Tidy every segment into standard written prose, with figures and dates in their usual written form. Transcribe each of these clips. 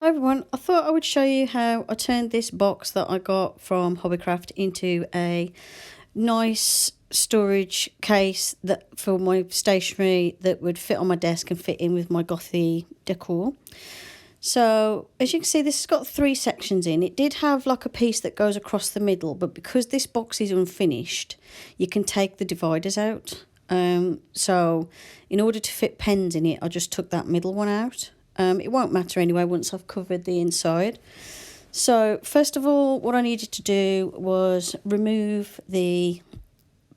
Hi everyone, I thought I would show you how I turned this box that I got from Hobbycraft into a nice storage case that for my stationery that would fit on my desk and fit in with my Gothy decor. So as you can see, this has got 3 sections in. It did have like a piece that goes across the middle, but because this box is unfinished, you can take the dividers out. So in order to fit pens in it, I just took that middle one out. It won't matter anyway once I've covered the inside. So first of all, what I needed to do was remove the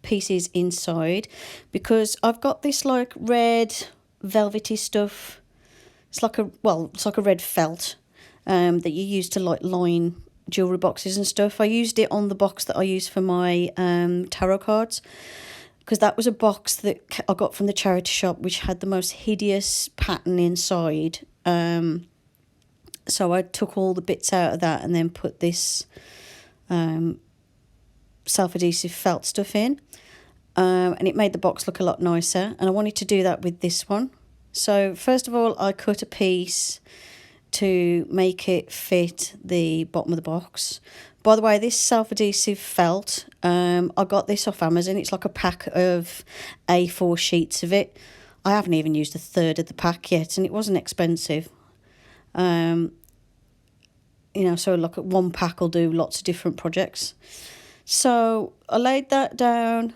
pieces inside, because I've got this like red velvety stuff. It's like a red felt that you use to like line jewellery boxes and stuff. I used it on the box that I use for my tarot cards, because that was a box that I got from the charity shop which had the most hideous pattern inside. So I took all the bits out of that and then put this self-adhesive felt stuff in, and it made the box look a lot nicer, and I wanted to do that with this one. So first of all, I cut a piece to make it fit the bottom of the box. By the way, this self-adhesive felt, I got this off Amazon. It's like a pack of A4 sheets of it. I haven't even used a third of the pack yet, and it wasn't expensive. So like one pack will do lots of different projects. So I laid that down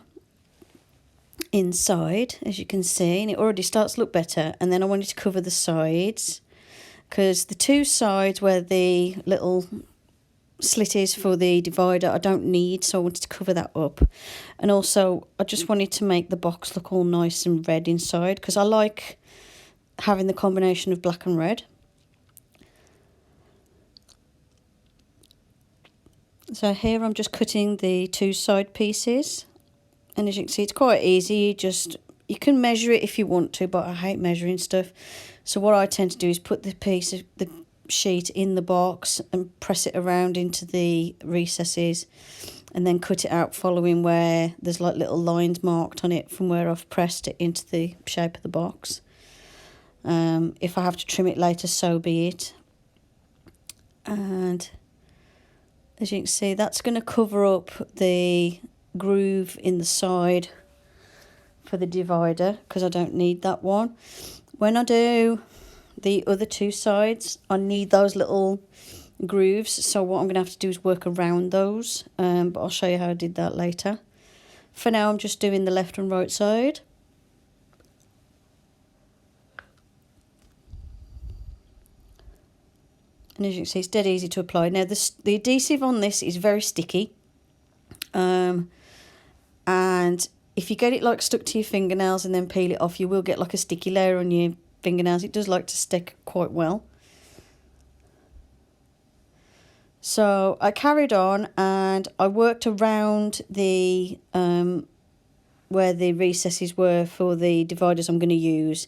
inside, as you can see, and it already starts to look better. And then I wanted to cover the sides, because the 2 sides where the little slit is for the divider I don't need, so I wanted to cover that up. And also I just wanted to make the box look all nice and red inside, because I like having the combination of black and red. So here I'm just cutting the 2 side pieces, and as you can see, it's quite easy. You can measure it if you want to, but I hate measuring stuff. So what I tend to do is put the piece of the sheet in the box and press it around into the recesses, and then cut it out following where there's like little lines marked on it from where I've pressed it into the shape of the box. If I have to trim it later, so be it. And as you can see, that's going to cover up the groove in the side for the divider, because I don't need that one. When I do the other 2 sides, I need those little grooves, so what I'm going to have to do is work around those, but I'll show you how I did that later. For now, I'm just doing the left and right side. And as you can see, it's dead easy to apply. Now, the adhesive on this is very sticky, and if you get it like stuck to your fingernails and then peel it off, you will get like a sticky layer on your fingernails. It does like to stick quite well. So I carried on and I worked around the where the recesses were for the dividers I'm going to use.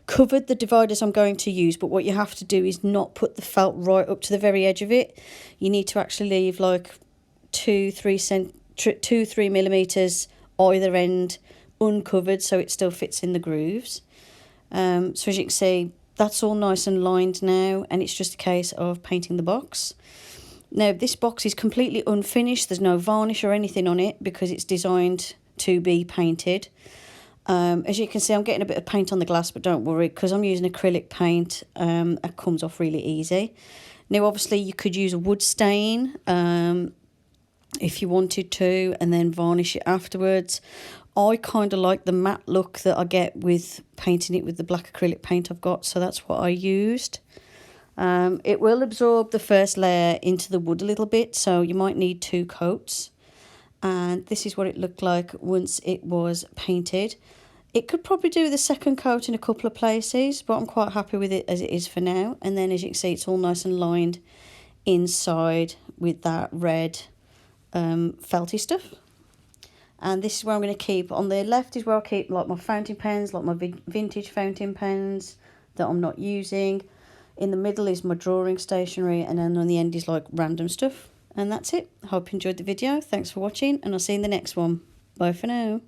Covered the dividers I'm going to use, but what you have to do is not put the felt right up to the very edge of it. You need to actually leave like 2-3 millimeters either end uncovered, so it still fits in the grooves. So as you can see, that's all nice and lined now, and it's just a case of painting the box. Now this box is completely unfinished. There's no varnish or anything on it because it's designed to be painted. As you can see, I'm getting a bit of paint on the glass, but don't worry, because I'm using acrylic paint. It comes off really easy. Now obviously you could use a wood stain if you wanted to, and then varnish it afterwards. I kind of like the matte look that I get with painting it with the black acrylic paint I've got, so that's what I used. It will absorb the first layer into the wood a little bit, so you might need 2 coats. And this is what it looked like once it was painted. It could probably do the second coat in a couple of places, but I'm quite happy with it as it is for now. And then as you can see, it's all nice and lined inside with that red felty stuff. And this is where I'm going to keep. On the left is where I keep like my fountain pens, like my vintage fountain pens that I'm not using. In the middle is my drawing stationery, and then on the end is like random stuff. And that's it. I hope you enjoyed the video. Thanks for watching, and I'll see you in the next one. Bye for now.